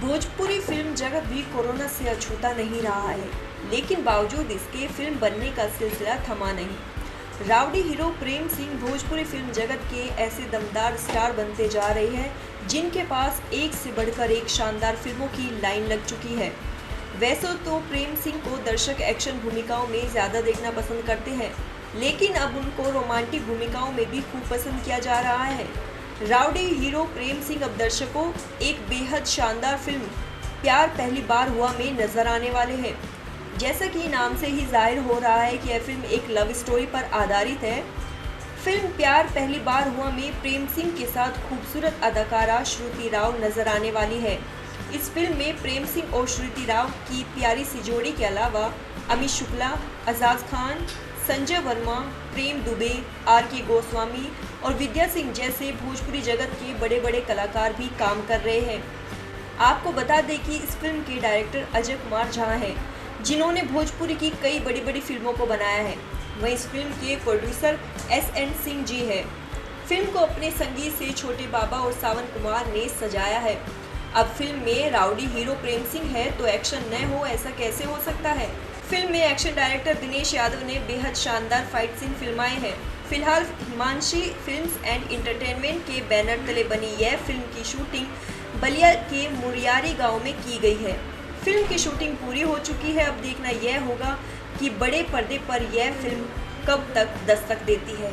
Bhojpuri film जगत भी corona से अछूता नहीं रहा है, लेकिन बावजूद इसके फिल्म बनने का सिलसिला थमा नहीं। Rowdy hero Prem Singh Bhojpuri film जगत के ऐसे दमदार स्टार बनते जा रहे हैं जिनके पास एक से बढ़कर एक शानदार फिल्मों की लाइन लग चुकी है। वैसे तो प्रेम सिंह को दर्शक एक्शन भूमिकाओं में ज़्यादा देखना पसंद करते हैं, लेकिन अब उनको रोमांटिक भूमिकाओं में भी खूब पसंद किया जा रहा है। राउडी हीरो प्रेम सिंह अब दर्शकों एक बेहद शानदार फिल्म प्यार पहली बार हुआ में नजर आने वाले हैं। जैसा कि नाम से ही जाहिर हो रहा है कि यह फिल्म एक लव स्टोरी पर आधारित है। फिल्म प्यार पहली बार हुआ में प्रेम सिंह के साथ खूबसूरत अदाकारा श्रुति राव नजर आने वाली है। इस फिल्म में प्रेम सिंह और श्रुति राव की प्यारी सी जोड़ी के अलावा अमित शुक्ला, आजाद खान, संजय वर्मा, प्रेम दुबे, आर.के. गोस्वामी और विद्या सिंह जैसे भोजपुरी जगत के बड़े बड़े कलाकार भी काम कर रहे हैं। आपको बता दें कि इस फिल्म के डायरेक्टर अजय कुमार झा हैं, जिन्होंने भोजपुरी की कई बड़ी बड़ी फिल्मों को बनाया है। वहीं इस फिल्म के प्रोड्यूसर एस.एन. सिंह जी हैं। फिल्म को अपने संगीत से छोटे बाबा और सावन कुमार ने सजाया है। अब फिल्म में राउडी हीरो प्रेम सिंह है तो एक्शन न हो, ऐसा कैसे हो सकता है। फिल्म में एक्शन डायरेक्टर दिनेश यादव ने बेहद शानदार फाइट सीन फिल्माए हैं। फिलहाल हिमांशी फिल्म्स एंड इंटरटेनमेंट के बैनर तले बनी यह फिल्म की शूटिंग बलिया के मुरियारी गांव में की गई है। फिल्म की शूटिंग पूरी हो चुकी है। अब देखना यह होगा कि बड़े पर्दे पर यह फिल्म कब तक दस्तक देती है।